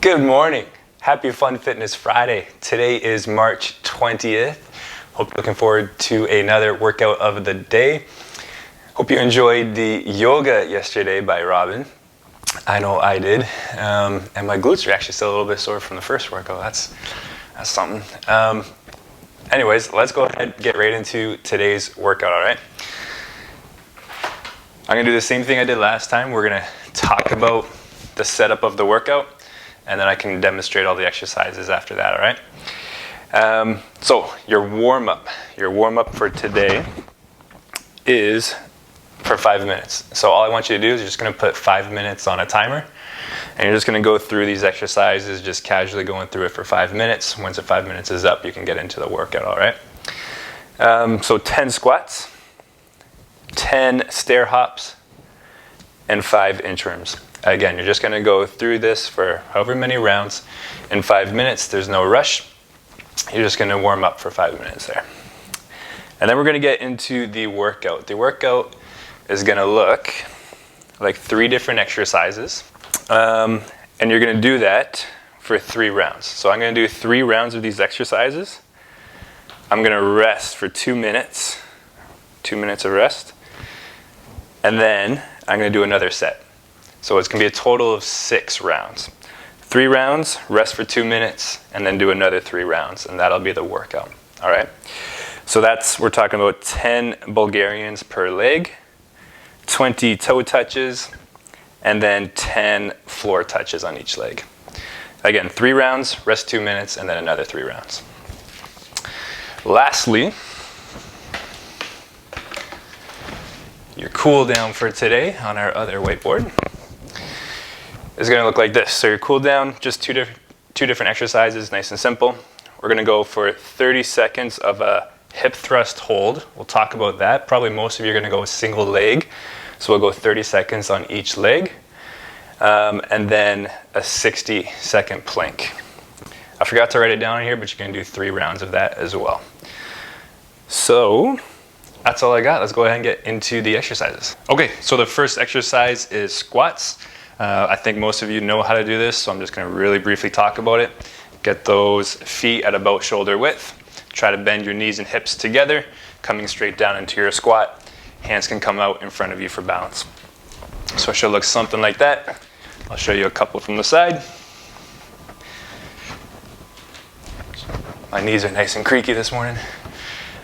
Good morning. Happy Fun Fitness Friday. Today is March 20th. Hope you're looking forward to another workout of the day. Hope you enjoyed the yoga yesterday by Robin. I know I did. And my glutes are actually still a little bit sore from the first workout. That's something. Anyways, let's go ahead and get right into today's workout, all right? I'm gonna do the same thing I did last time. We're gonna talk about the setup of the workout, and then I can demonstrate all the exercises after that, all right? So your warm-up for today is for 5 minutes. So all I want you to do is you're just gonna put 5 minutes on a timer, and you're just gonna go through these exercises, just casually going through it for 5 minutes. Once the 5 minutes is up, you can get into the workout, all right? So 10 squats, 10 stair hops, and 5 inchworms. Again, you're just going to go through this for however many rounds in 5 minutes. There's no rush. You're just going to warm up for 5 minutes there. And then we're going to get into the workout. The workout is going to look like 3 different exercises. And you're going to do that for 3 rounds. So I'm going to do 3 rounds of these exercises. I'm going to rest for 2 minutes. 2 minutes of rest. And then I'm going to do another set. So it's going to be a total of 6 rounds. 3 rounds, rest for 2 minutes, and then do another 3 rounds, and that'll be the workout. All right? So we're talking about 10 Bulgarians per leg, 20 toe touches, and then 10 floor touches on each leg. Again, 3 rounds, rest 2 minutes, and then another 3 rounds. Lastly, your cool down for today on our other whiteboard is going to look like this. So your cool down, just two different exercises, nice and simple. We're going to go for 30 seconds of a hip thrust hold. We'll talk about that. Probably most of you are going to go single leg. So we'll go 30 seconds on each leg. And then a 60-second plank. I forgot to write it down here, but you can do 3 rounds of that as well. So that's all I got. Let's go ahead and get into the exercises. Okay, so the first exercise is squats. I think most of you know how to do this, so I'm just going to really briefly talk about it. Get those feet at about shoulder width. Try to bend your knees and hips together, coming straight down into your squat. Hands can come out in front of you for balance. So it should look something like that. I'll show you a couple from the side. My knees are nice and creaky this morning.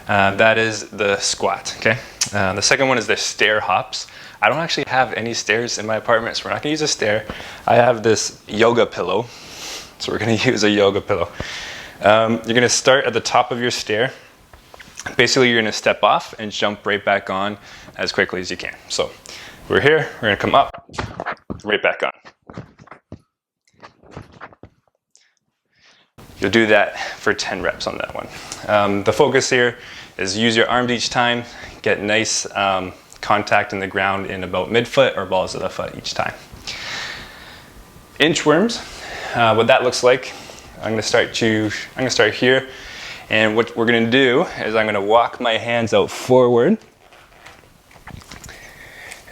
That is the squat, okay? The second one is the stair hops. I don't actually have any stairs in my apartment, so we're not gonna use a stair. I have this yoga pillow, so we're gonna use a yoga pillow. You're gonna start at the top of your stair. Basically, you're gonna step off and jump right back on as quickly as you can. So we're here, we're gonna come up, right back on. You'll do that for 10 reps on that one. The focus here is use your arms each time, get nice contact in the ground in about midfoot or balls of the foot each time. Inchworms, what that looks like, I'm gonna start here, and what we're gonna do is I'm gonna walk my hands out forward,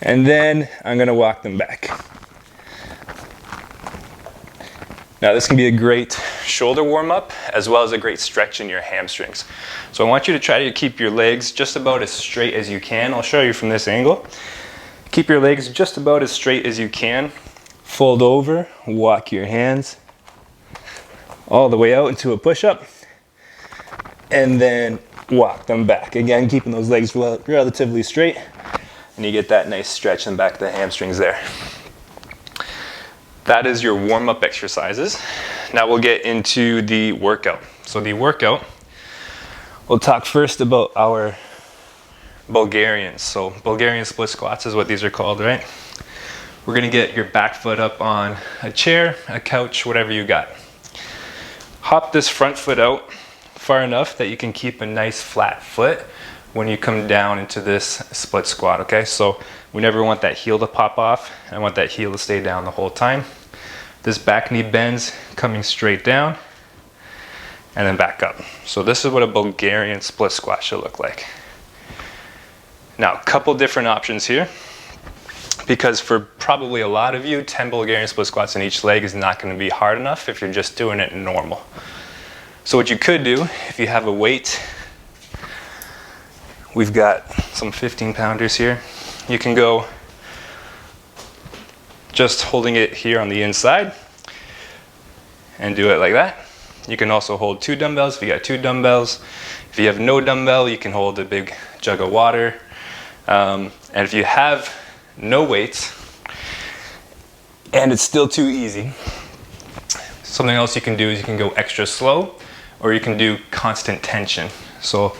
and then I'm gonna walk them back. Now this can be a great shoulder warm-up as well as a great stretch in your hamstrings. So I want you to try to keep your legs just about as straight as you can. I'll show you from this angle. Keep your legs just about as straight as you can. Fold over, walk your hands all the way out into a push-up, and then walk them back. Again, keeping those legs relatively straight, and you get that nice stretch in the back of the hamstrings there. That is your warm-up exercises. Now we'll get into the workout. So the workout, we'll talk first about our Bulgarians. So Bulgarian split squats is what these are called, right? We're gonna get your back foot up on a chair, a couch, whatever you got. Hop this front foot out far enough that you can keep a nice flat foot when you come down into this split squat, okay? So we never want that heel to pop off. I want that heel to stay down the whole time. This back knee bends, coming straight down, and then back up. So this is what a Bulgarian split squat should look like. Now, a couple different options here. because for probably a lot of you, 10 Bulgarian split squats in each leg is not going to be hard enough if you're just doing it normal. So what you could do, if you have a weight, we've got some 15-pounders here. You can go just holding it here on the inside and do it like that. You can also hold 2 dumbbells if you got 2 dumbbells. If you have no dumbbell, you can hold a big jug of water. And if you have no weights and it's still too easy, something else you can do is you can go extra slow, or you can do constant tension. So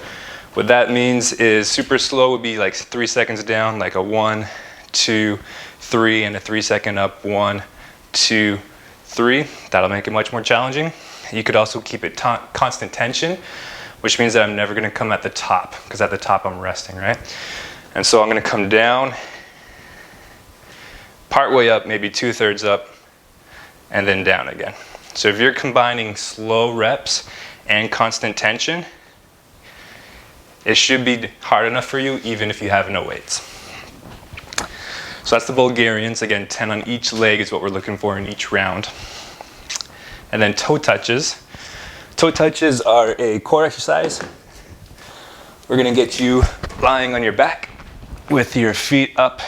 what that means is super slow would be like 3 seconds down, like a 1, 2, 3, and a 3-second up, 1, 2, 3. That'll make it much more challenging. You could also keep it constant tension, which means that I'm never gonna come at the top, because at the top I'm resting, right? And so I'm gonna come down, part way up, maybe 2/3 up, and then down again. So if you're combining slow reps and constant tension, it should be hard enough for you even if you have no weights. So that's the Bulgarians. Again, 10 on each leg is what we're looking for in each round. And then toe touches. Toe touches are a core exercise. We're gonna get you lying on your back with your feet up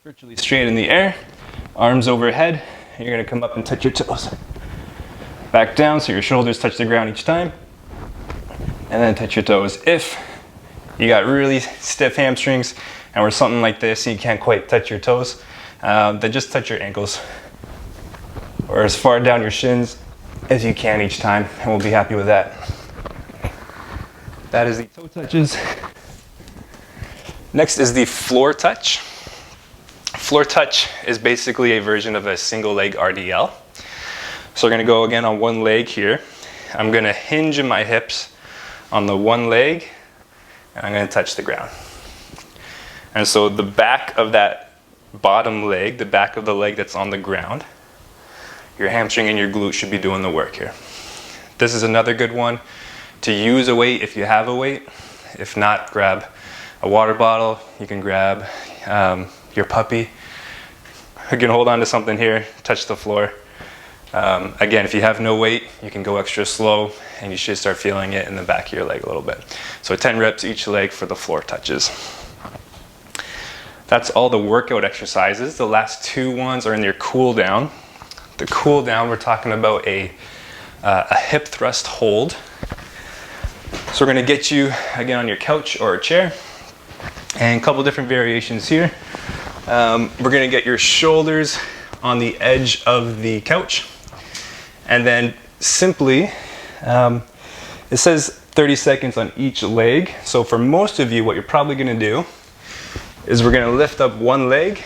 virtually straight in the air, arms overhead. You're gonna come up and touch your toes. Back down so your shoulders touch the ground each time, and then touch your toes. If you got really stiff hamstrings and we're something like this and you can't quite touch your toes, then just touch your ankles or as far down your shins as you can each time, and we'll be happy with that. That is the toe touches. Next is the floor touch. Floor touch is basically a version of a single leg RDL. So we're gonna go again on one leg here. I'm gonna hinge in my hips on the one leg, and I'm gonna touch the ground. And so the back of that bottom leg, the back of the leg that's on the ground, your hamstring and your glute should be doing the work here. This is another good one to use a weight if you have a weight. If not, grab a water bottle. You can grab your puppy. You can hold on to something here, touch the floor. Again, if you have no weight, you can go extra slow and you should start feeling it in the back of your leg a little bit. So 10 reps each leg for the floor touches. That's all the workout exercises. The last 2 ones are in your cool down. The cool down, we're talking about a hip thrust hold. So we're gonna get you again on your couch or a chair, and a couple different variations here. We're gonna get your shoulders on the edge of the couch, and then simply, it says 30 seconds on each leg. So for most of you, what you're probably gonna do is we're gonna lift up one leg,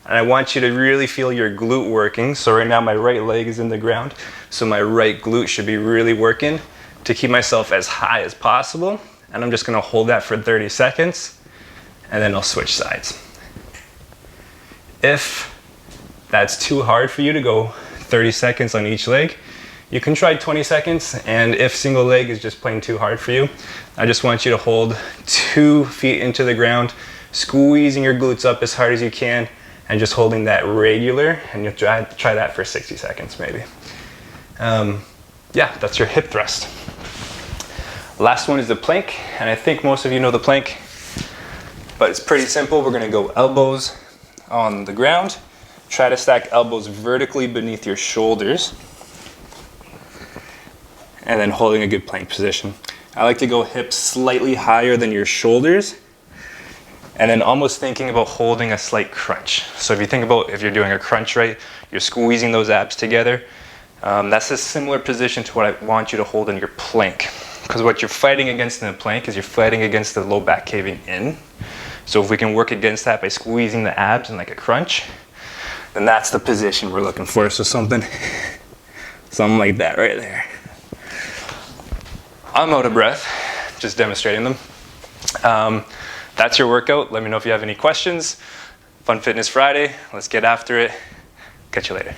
and I want you to really feel your glute working. So right now my right leg is in the ground, so my right glute should be really working to keep myself as high as possible. And I'm just gonna hold that for 30 seconds, and then I'll switch sides. If that's too hard for you to go 30 seconds on each leg, you can try 20 seconds. And if single leg is just plain too hard for you, I just want you to hold 2 feet into the ground, squeezing your glutes up as hard as you can, and just holding that regular, and you'll try that for 60 seconds maybe. Yeah, that's your hip thrust. Last one is the plank, and I think most of you know the plank, but it's pretty simple. We're gonna go elbows on the ground. Try to stack elbows vertically beneath your shoulders, and then holding a good plank position. I like to go hips slightly higher than your shoulders, and then almost thinking about holding a slight crunch. So if you think about if you're doing a crunch, right, you're squeezing those abs together. That's a similar position to what I want you to hold in your plank. Because what you're fighting against in the plank is you're fighting against the low back caving in. So if we can work against that by squeezing the abs in like a crunch, then that's the position we're looking for. So something like that right there. I'm out of breath, just demonstrating them. That's your workout. Let me know if you have any questions. Fun Fitness Friday. Let's get after it. Catch you later.